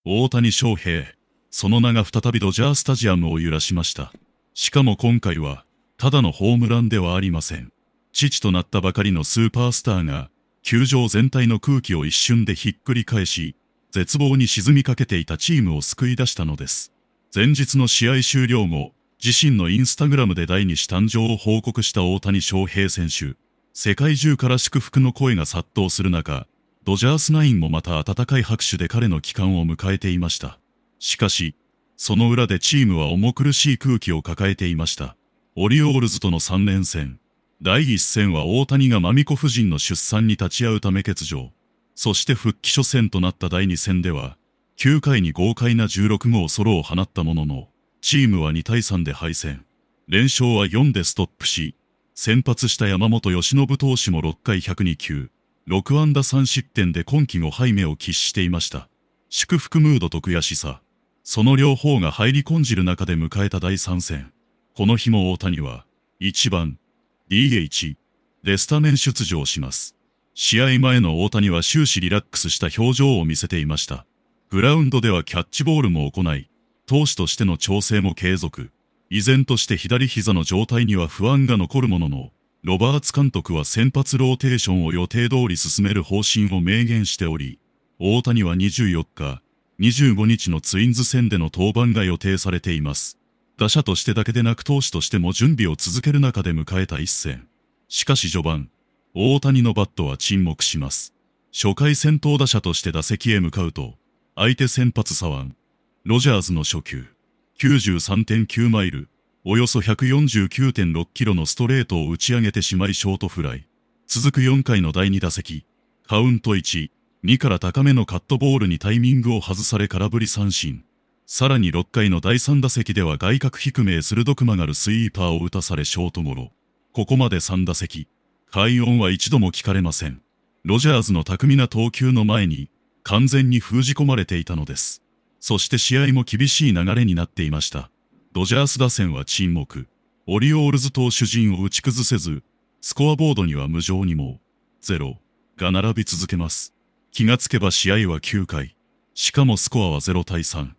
大谷翔平、その名が再びドジャースタジアムを揺らしました。しかも今回は、ただのホームランではありません。父となったばかりのスーパースターが、球場全体の空気を一瞬でひっくり返し、絶望に沈みかけていたチームを救い出したのです。前日の試合終了後、自身のインスタグラムで第2子誕生を報告した大谷翔平選手。世界中から祝福の声が殺到する中、ドジャースナインもまた温かい拍手で彼の帰還を迎えていました。しかし、その裏でチームは重苦しい空気を抱えていました。オリオールズとの3連戦。第1戦は大谷がマミコ夫人の出産に立ち会うため欠場。そして復帰初戦となった第2戦では、9回に豪快な16号ソロを放ったものの、チームは2対3で敗戦。連勝は4でストップし、先発した山本由伸投手も6回102球、6安打3失点で今季5敗目を喫していました。祝福ムードと悔しさ。その両方が入り込んじる中で迎えた第3戦。この日も大谷は、1番、DH、でスタメン出場します。試合前の大谷は終始リラックスした表情を見せていました。グラウンドではキャッチボールも行い、投手としての調整も継続。依然として左膝の状態には不安が残るものの、ロバーツ監督は先発ローテーションを予定通り進める方針を明言しており、大谷は24日、25日のツインズ戦での登板が予定されています。打者としてだけでなく投手としても準備を続ける中で迎えた一戦。しかし序盤、大谷のバットは沈黙します。初回先頭打者として打席へ向かうと、相手先発左腕、ロジャーズの初球、93.9 マイル、およそ 149.6 キロのストレートを打ち上げてしまいショートフライ。続く4回の第2打席、カウント1、2から高めのカットボールにタイミングを外され空振り三振。さらに6回の第3打席では外角低めへ鋭く曲がるスイーパーを打たされショートゴロ。ここまで3打席、快音は一度も聞かれません。ロジャーズの巧みな投球の前に、完全に封じ込まれていたのです。そして試合も厳しい流れになっていました。ドジャース打線は沈黙。オリオールズ投手陣を打ち崩せず、スコアボードには無情にも、0が並び続けます。気がつけば試合は9回。しかもスコアは0対3。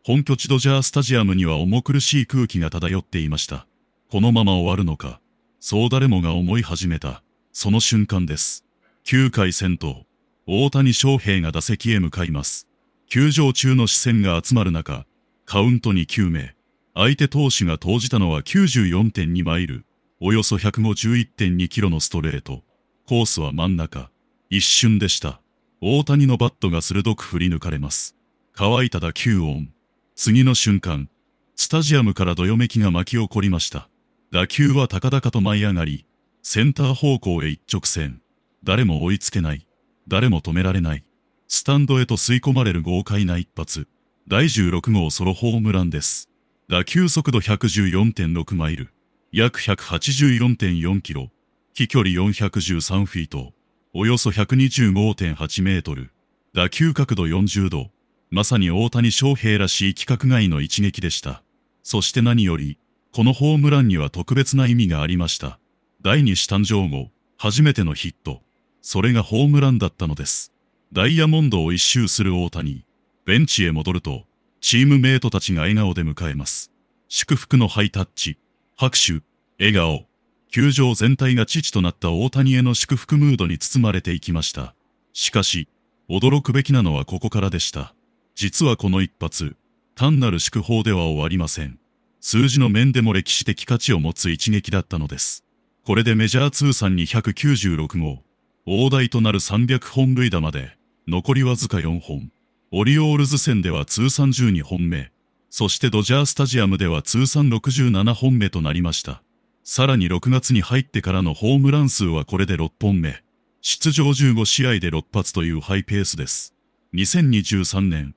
本拠地ドジャースタジアムには重苦しい空気が漂っていました。このまま終わるのか。そう誰もが思い始めた、その瞬間です。9回先頭、大谷翔平が打席へ向かいます。球場中の視線が集まる中、カウント2球目、相手投手が投じたのは 94.2 マイル、およそ 151.2 キロのストレート。コースは真ん中。一瞬でした。大谷のバットが鋭く振り抜かれます。乾いた打球音。次の瞬間、スタジアムからどよめきが巻き起こりました。打球は高々と舞い上がり、センター方向へ一直線。誰も追いつけない。誰も止められない。スタンドへと吸い込まれる豪快な一発。第16号ソロホームランです。打球速度 114.6 マイル。約 184.4 キロ。飛距離413フィート。およそ 125.8 メートル。打球角度40度。まさに大谷翔平らしい規格外の一撃でした。そして何より、このホームランには特別な意味がありました。第2子誕生後、初めてのヒット。それがホームランだったのです。ダイヤモンドを一周する大谷。ベンチへ戻ると、チームメイトたちが笑顔で迎えます。祝福のハイタッチ、拍手、笑顔。球場全体が父となった大谷への祝福ムードに包まれていきました。しかし、驚くべきなのはここからでした。実はこの一発、単なる祝砲では終わりません。数字の面でも歴史的価値を持つ一撃だったのです。これでメジャー通算296号、大台となる300本塁打まで、残りわずか4本。オリオールズ戦では通算12本目。そしてドジャースタジアムでは通算67本目となりました。さらに6月に入ってからのホームラン数はこれで6本目。出場15試合で6発というハイペースです。2023年、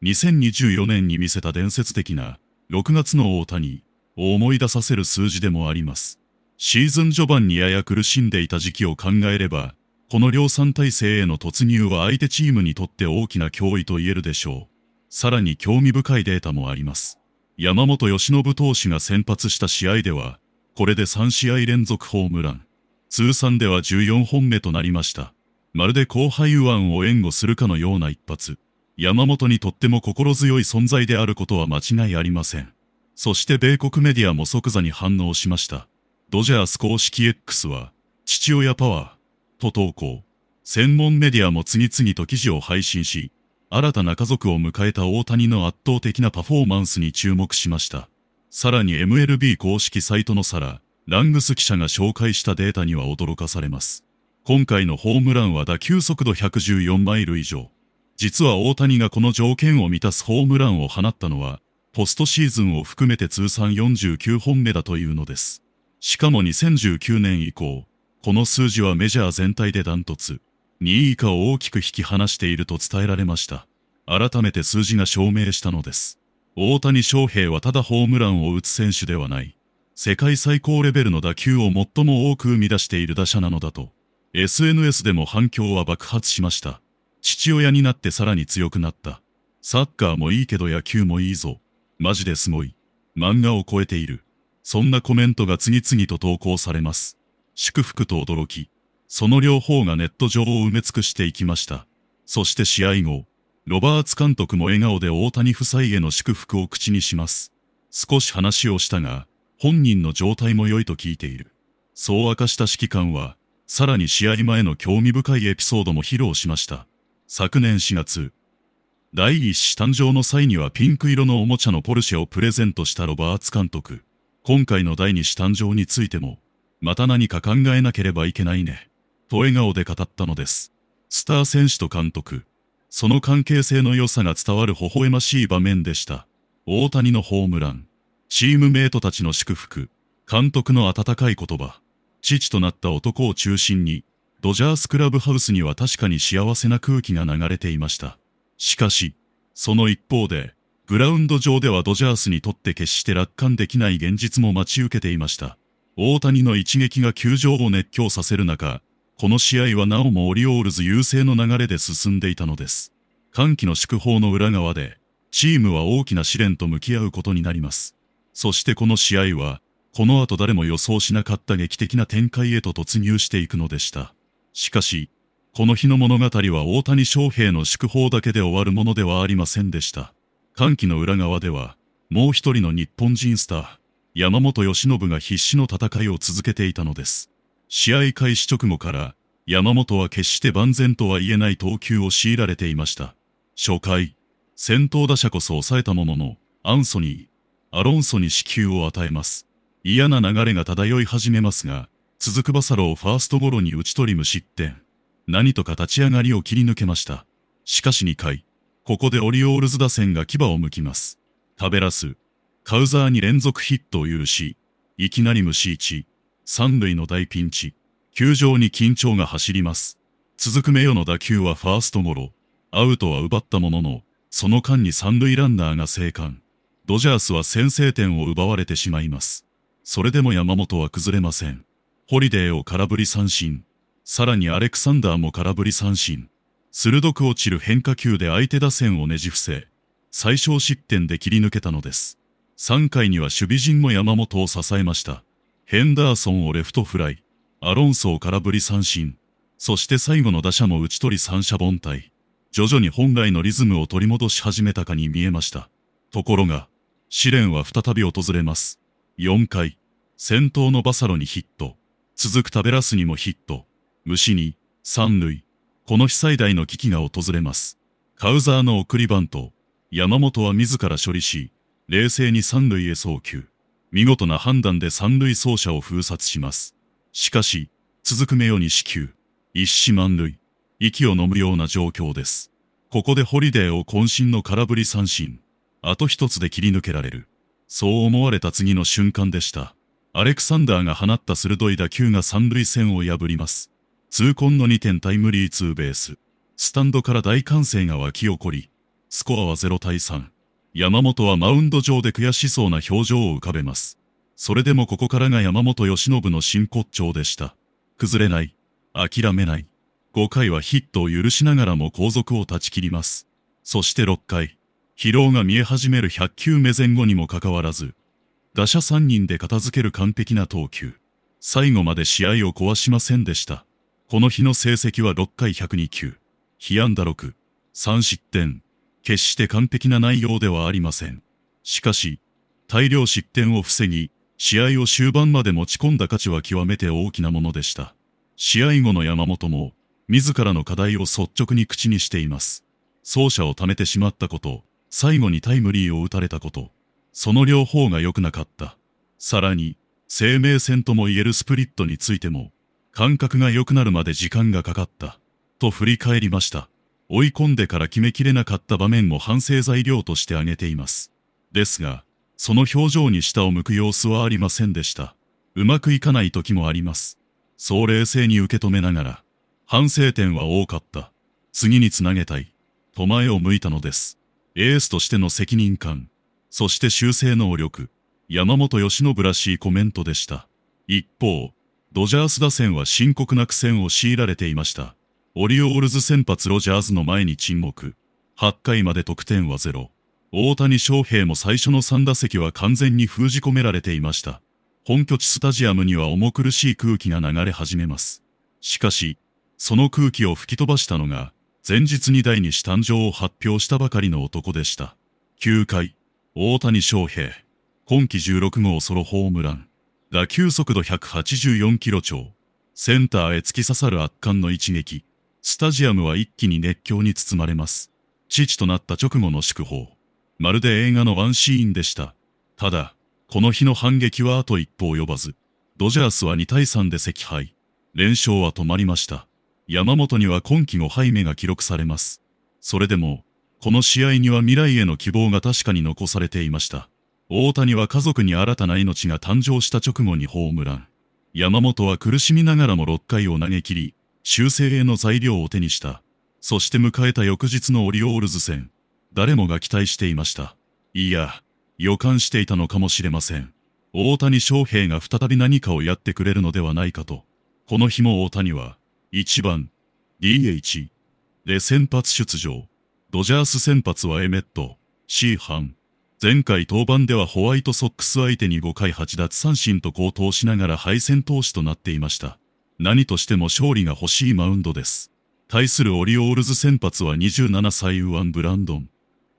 2024年に見せた伝説的な6月の大谷を思い出させる数字でもあります。シーズン序盤にやや苦しんでいた時期を考えれば、この量産体制への突入は相手チームにとって大きな脅威と言えるでしょう。さらに興味深いデータもあります。山本由伸投手が先発した試合では、これで3試合連続ホームラン。通算では14本目となりました。まるで後輩右腕を援護するかのような一発。山本にとっても心強い存在であることは間違いありません。そして米国メディアも即座に反応しました。ドジャース公式 X は、父親パワーと投稿。専門メディアも次々と記事を配信し、新たな家族を迎えた大谷の圧倒的なパフォーマンスに注目しました。さらに MLB 公式サイトのサラ・ラングス記者が紹介したデータには驚かされます。今回のホームランは打球速度114マイル以上。実は大谷がこの条件を満たすホームランを放ったのは、ポストシーズンを含めて通算49本目だというのです。しかも2019年以降、この数字はメジャー全体でダントツ、2位以下を大きく引き離していると伝えられました。改めて数字が証明したのです。大谷翔平はただホームランを打つ選手ではない。世界最高レベルの打球を最も多く生み出している打者なのだと。SNS でも反響は爆発しました。父親になってさらに強くなった。サッカーもいいけど野球もいいぞ。マジですごい。漫画を超えている。そんなコメントが次々と投稿されます。祝福と驚き。その両方がネット上を埋め尽くしていきました。そして試合後、ロバーツ監督も笑顔で大谷夫妻への祝福を口にします。少し話をしたが、本人の状態も良いと聞いている。そう明かした指揮官は、さらに試合前の興味深いエピソードも披露しました。昨年4月、第一子誕生の際にはピンク色のおもちゃのポルシェをプレゼントしたロバーツ監督。今回の第二子誕生についても、また何か考えなければいけないね。と笑顔で語ったのです。スター選手と監督。その関係性の良さが伝わる微笑ましい場面でした。大谷のホームラン。チームメイトたちの祝福。監督の温かい言葉。父となった男を中心に、ドジャースクラブハウスには確かに幸せな空気が流れていました。しかし、その一方で、グラウンド上ではドジャースにとって決して楽観できない現実も待ち受けていました。大谷の一撃が球場を熱狂させる中、この試合はなおもオリオールズ優勢の流れで進んでいたのです。歓喜の祝砲の裏側で、チームは大きな試練と向き合うことになります。そしてこの試合は、この後誰も予想しなかった劇的な展開へと突入していくのでした。しかし、この日の物語は大谷翔平の祝砲だけで終わるものではありませんでした。歓喜の裏側では、もう一人の日本人スター、山本由伸が必死の戦いを続けていたのです。試合開始直後から、山本は決して万全とは言えない投球を強いられていました。初回、先頭打者こそ抑えたものの、アンソニー、アロンソに四球を与えます。嫌な流れが漂い始めますが、続くバサロをファーストゴロに打ち取り無失点。何とか立ち上がりを切り抜けました。しかし2回、ここでオリオールズ打線が牙を剥きます。タベラス、カウザーに連続ヒットを許し、いきなり無視1、三塁の大ピンチ。球場に緊張が走ります。続く名誉の打球はファーストゴロ。アウトは奪ったものの、その間に三塁ランナーが生還。ドジャースは先制点を奪われてしまいます。それでも山本は崩れません。ホリデーを空振り三振。さらにアレクサンダーも空振り三振。鋭く落ちる変化球で相手打線をねじ伏せ、最小失点で切り抜けたのです。3回には守備陣も山本を支えました。ヘンダーソンをレフトフライ。アロンソを空振り三振。そして最後の打者も打ち取り三者凡退。徐々に本来のリズムを取り戻し始めたかに見えました。ところが、試練は再び訪れます。4回、先頭のバサロにヒット。続くタベラスにもヒット。無視に、三塁。この日最大の危機が訪れます。カウザーの送りバント。山本は自ら処理し、冷静に三塁へ送球。見事な判断で三塁走者を封殺します。しかし、続く目よに死球。一死満塁。息を飲むような状況です。ここでホリデーを渾身の空振り三振。あと一つで切り抜けられる。そう思われた次の瞬間でした。アレクサンダーが放った鋭い打球が三塁線を破ります。痛恨の2点タイムリーツーベース。スタンドから大歓声が沸き起こり、スコアは0対3。山本はマウンド上で悔しそうな表情を浮かべます。それでもここからが山本由伸の真骨頂でした。崩れない。諦めない。5回はヒットを許しながらも後続を断ち切ります。そして6回、疲労が見え始める100球目前後にもかかわらず、打者3人で片付ける完璧な投球。最後まで試合を壊しませんでした。この日の成績は6回102球。被安打6、3失点。決して完璧な内容ではありません。しかし、大量失点を防ぎ、試合を終盤まで持ち込んだ価値は極めて大きなものでした。試合後の山本も、自らの課題を率直に口にしています。走者を貯めてしまったこと、最後にタイムリーを打たれたこと、その両方が良くなかった。さらに、生命線とも言えるスプリットについても、感覚が良くなるまで時間がかかった、と振り返りました。追い込んでから決めきれなかった場面も反省材料として挙げています。ですが、その表情に下を向く様子はありませんでした。うまくいかない時もあります。そう冷静に受け止めながら、反省点は多かった。次につなげたい。と前を向いたのです。エースとしての責任感、そして修正能力、山本由伸らしいコメントでした。一方、ドジャース打線は深刻な苦戦を強いられていました。オリオールズ先発ロジャーズの前に沈黙。8回まで得点はゼロ。大谷翔平も最初の3打席は完全に封じ込められていました。本拠地スタジアムには重苦しい空気が流れ始めます。しかし、その空気を吹き飛ばしたのが、前日に第2子誕生を発表したばかりの男でした。9回、大谷翔平。今季16号ソロホームラン。打球速度184キロ超。センターへ突き刺さる圧巻の一撃。スタジアムは一気に熱狂に包まれます。父となった直後の祝砲。まるで映画のワンシーンでした。ただ、この日の反撃はあと一歩及ばず、ドジャースは2対3で惜敗。連勝は止まりました。山本には今季5敗目が記録されます。それでも、この試合には未来への希望が確かに残されていました。大谷は家族に新たな命が誕生した直後にホームラン。山本は苦しみながらも6回を投げ切り、修正への材料を手にした。そして迎えた翌日のオリオールズ戦。誰もが期待していました。いや、予感していたのかもしれません。大谷翔平が再び何かをやってくれるのではないかと。この日も大谷は、1番、DH で先発出場。ドジャース先発はエメット、シーハン。前回登板ではホワイトソックス相手に5回8奪三振と好投しながら敗戦投手となっていました。何としても勝利が欲しいマウンドです。対するオリオールズ先発は27歳右腕ブランドン・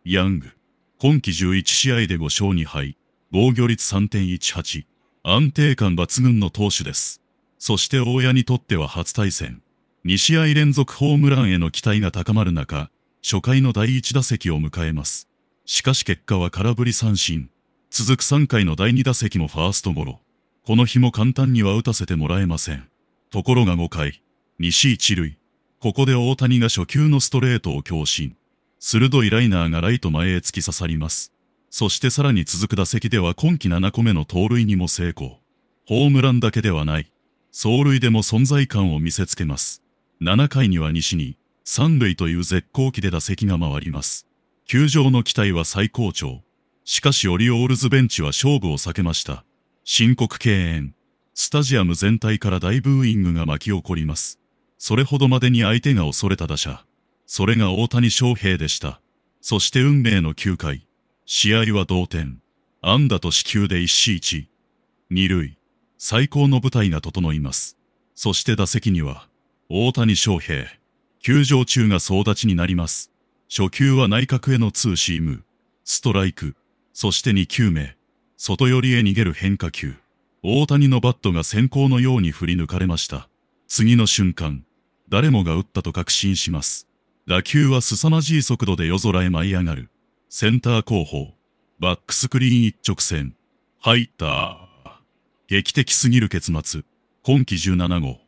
ヤング。今季11試合で5勝2敗、防御率 3.18。安定感抜群の投手です。そして大谷にとっては初対戦。2試合連続ホームランへの期待が高まる中、初回の第1打席を迎えます。しかし結果は空振り三振。続く3回の第2打席もファーストゴロ。この日も簡単には打たせてもらえません。ところが5回、西一塁。ここで大谷が初球のストレートを強振。鋭いライナーがライト前へ突き刺さります。そしてさらに続く打席では今季7個目の盗塁にも成功。ホームランだけではない。走塁でも存在感を見せつけます。7回には西に、三塁という絶好機で打席が回ります。球場の期待は最高潮。しかしオリオールズベンチは勝負を避けました。申告敬遠。スタジアム全体から大ブーイングが巻き起こります。それほどまでに相手が恐れた打者。それが大谷翔平でした。そして運命の9回。試合は同点。安打と四球で一死一。二塁。最高の舞台が整います。そして打席には、大谷翔平。球場中が総立ちになります。初球は内角へのツーシーム。ストライク。そして2球目。外寄りへ逃げる変化球。大谷のバットが閃光のように振り抜かれました。次の瞬間、誰もが打ったと確信します。打球は凄まじい速度で夜空へ舞い上がる。センター後方。バックスクリーン一直線。入った。劇的すぎる結末。今季17号。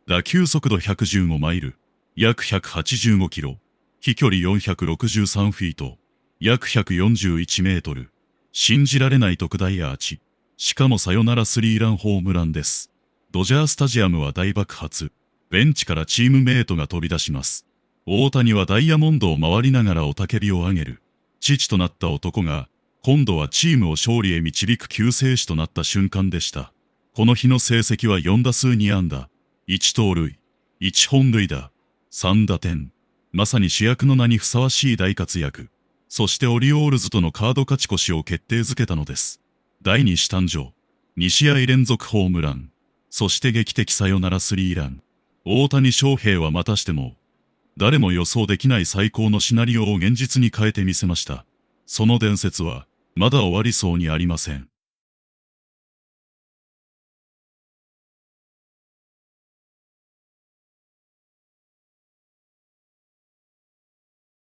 打球速度115マイル。約185キロ。飛距離463フィート。約141メートル。信じられない特大アーチ。しかもサヨナラスリーランホームランです。ドジャースタジアムは大爆発。ベンチからチームメイトが飛び出します。大谷はダイヤモンドを回りながら雄たけびを上げる。父となった男が、今度はチームを勝利へ導く救世主となった瞬間でした。この日の成績は4打数2安打、1盗塁、1本塁打、3打点。まさに主役の名にふさわしい大活躍。そしてオリオールズとのカード勝ち越しを決定づけたのです。第2子誕生。2試合連続ホームラン。そして劇的サヨナラスリーラン。大谷翔平はまたしても、誰も予想できない最高のシナリオを現実に変えてみせました。その伝説は、まだ終わりそうにありません。